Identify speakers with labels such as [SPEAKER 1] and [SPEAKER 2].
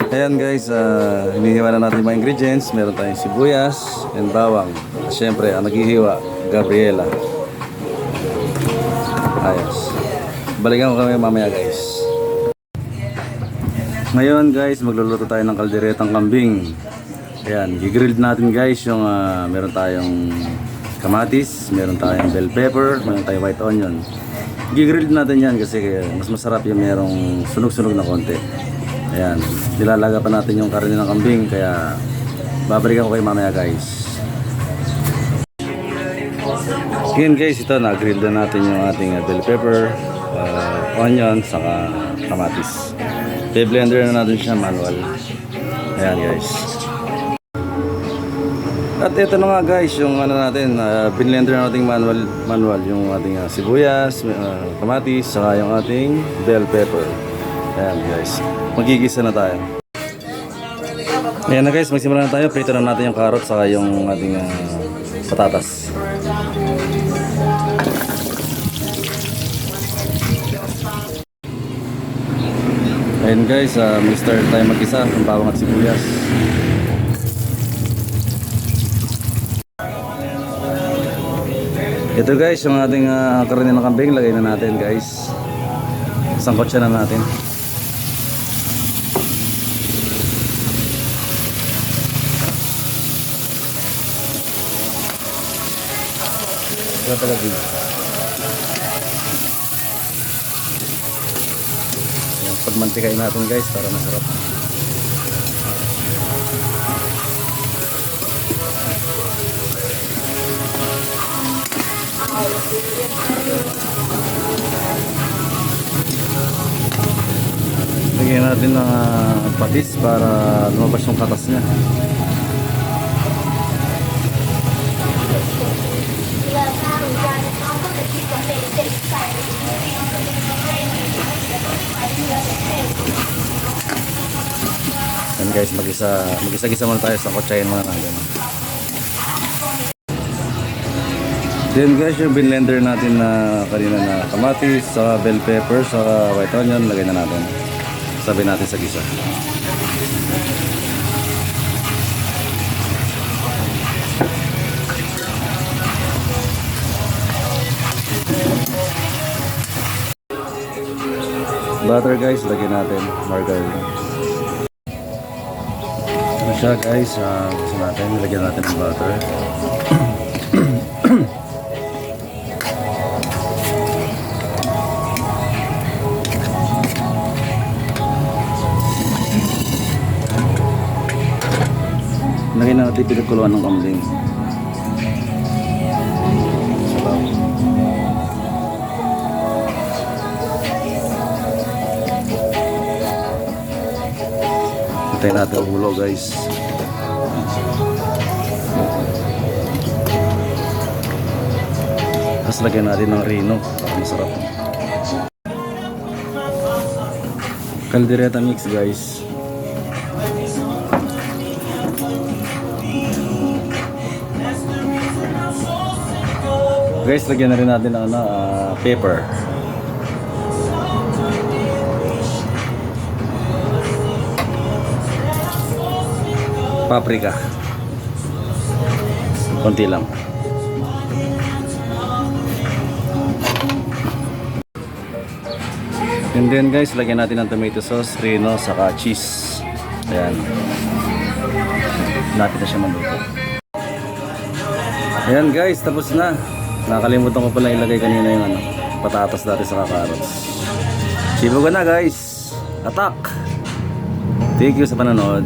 [SPEAKER 1] Ayan guys, hinihiwa na natin yung mga ingredients. Meron tayong sibuyas and bawang. Siyempre, ang naghihiwa, Gabriela. Ayos. Balikan ko kami mamaya guys. Ngayon guys, magluluto tayo ng kalderetang kambing. Ayan, i-grill natin guys yung meron tayong kamatis, meron tayong bell pepper, meron tayong white onion. I-grill natin yan kasi mas masarap yung merong sunog-sunog na konti. Ayan, nilalaga pa natin yung karne ng kambing, kaya babalikan ko kayo mamaya guys. Ngayon guys, ito na-grill na natin yung ating bell pepper, onion, saka kamatis. I-blender na natin siya manual. Ayan guys. At ito na nga guys, yung ano natin, binlender na natin manual yung ating sibuyas, kamatis, saka yung ating bell pepper. Ayan guys, magigisa na tayo. Ayan na guys, magsimula na tayo. Prito na natin yung carrot, saka yung ating patatas. Ayan guys, mag-start tayo mag-isa ng bawang at sibuyas. Ito guys, yung ating karne ng kambing, lagay na natin guys. Sangkot siya na natin. Ito talaga. Yung pagmantikain natin guys para masarap. Lagyan natin ng patis para lumabas yung katas niya. And guys, mag-isa-gisa muna tayo sa kotsahin muna natin. Then guys, yung blender natin na kanina na kamatis, sa bell pepper, sa white onion, lagay na natin. Sabi natin sa gisa. Butter guys, lagyan natin. Margarine. Ano siya guys, gusto natin, lagyan natin ng butter. Lagyan natin pinagkuluan ng kambing. Hintayin natin ang ulo guys. Tapos lagyan natin ng rino para masarap. Kaldereta mix guys. Guys, lagyan na rin natin ng pepper. Paprika. Konti lang. And then guys, lagyan natin ng tomato sauce, reno, saka cheese. Ayan. Natin na siya maluto. Ayan guys, tapos na. Nakalimutan ko pala ilagay kanina yung patatas dati sa carrots. Sibo ko na guys. Attack! Thank you sa panonood.